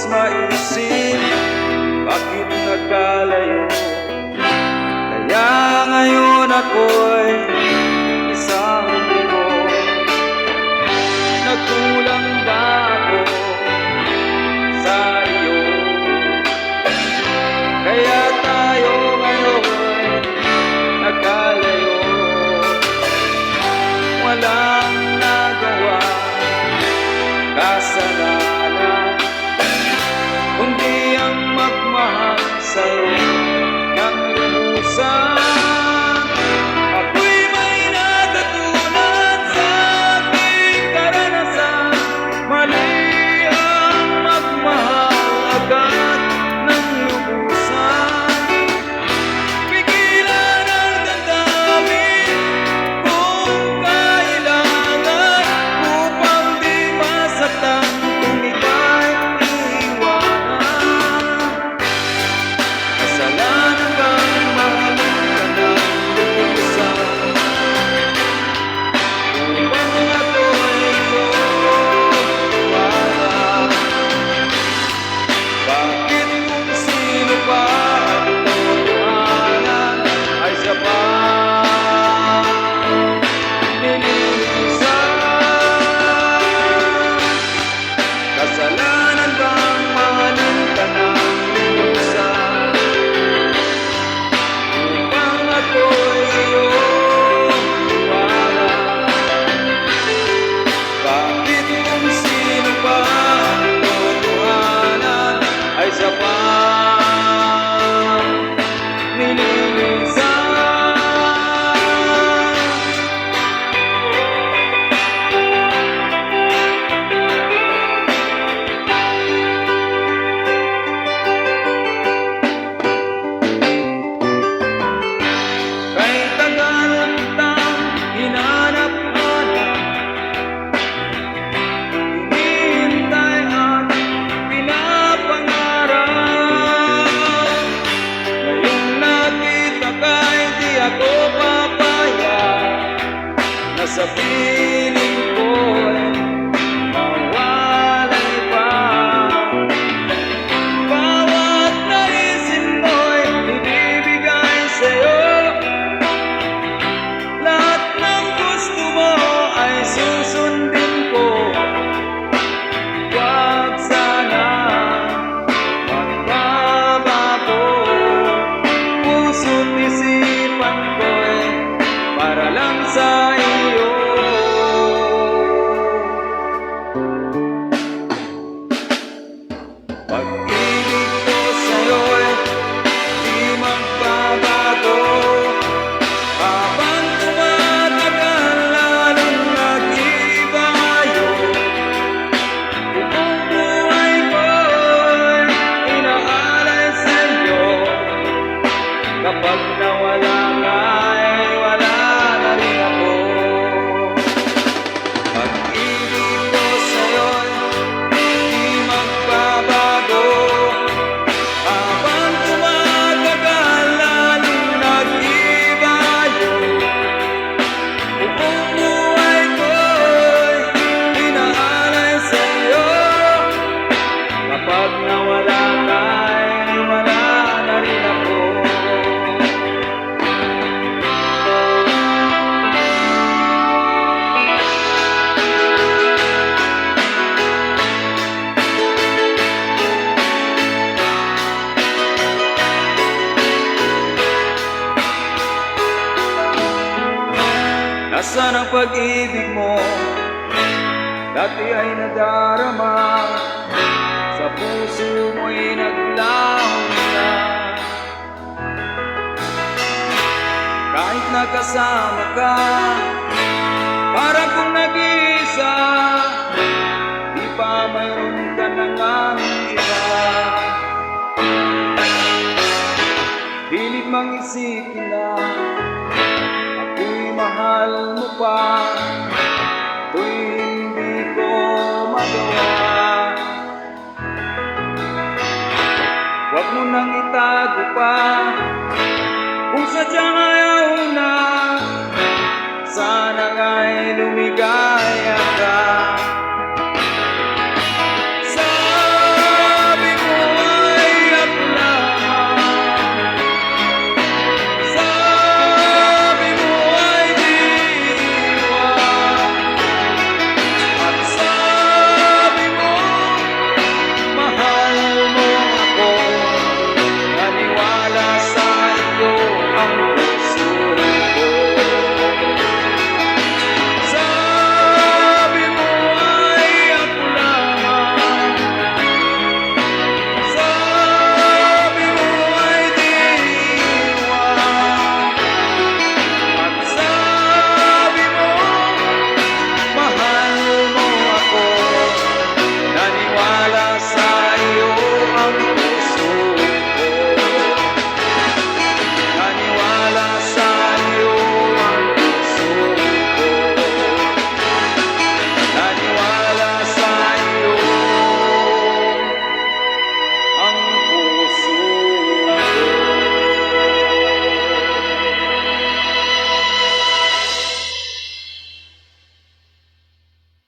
lubos maisip, bakit nagkalayo? Kaya ngayon ako'y isang linggo. Nagkulang ba ako sa iyo? Kaya tayo ngayon nagkalayo. Walang nagawa kasalanan, kundi ang magmahal sa'yo ng lubusan. Ako'y may natutunan sa aking karanasan, mali ang magmahal agad ng lubusan. Pigilan ang damdamin kung kailangan, upang di masaktan kung ika'y iiwanan. Kasalanan kang mahalin ka ng lubusan, upang ako'y iwala. Bakit kung sino pa ang totohanan ay siya pa nililisan? Kasalanan bang mahalin ka ng lubusan, upang ako'y iyong iwala? Bakit kung sino pa ang totohanan ay siya pa nililisan? Kay tagal kitang hinanap-hanap, hinihintay at pinapangarap. Ngayong nakita ka, hindi ako papayag na sa piling ko'y mawalay pa. Bawat naisip mo'y ibibigay sa'yo, lahat ng gusto mo ay susundin ko. Huwag sana magbabago, puso't isipan ko'y para lang sa iyo. Pag-ibig ko sa'yo'y di magbabago, habang tumatagal lalong nag-ibayo. Buong buhay ko'y inaalay sa'yo, kapag nawala ka ay wala na rin ako. Pag-ibig ko sa'yo'y di magbabago, habang tumatagal lalong nag-ibayo. Buong buhay ko'y inaalay sa'yo, kapag nawala ka ay wala na rin ako. Nasaan ang pag-ibig mo? Dati ay nadarama, sa puso mo'y naglaho na. Kahit nakasama ka, para kung nag-iisa, di pa mayroon ka na ngang iba. Pilit mang isipin na ako'y mahal mo pa, ito'y hindi ko magawa. Huwag mo nang itago pa, kung sadyang ayaw na, sana nga'y lumigaya ka.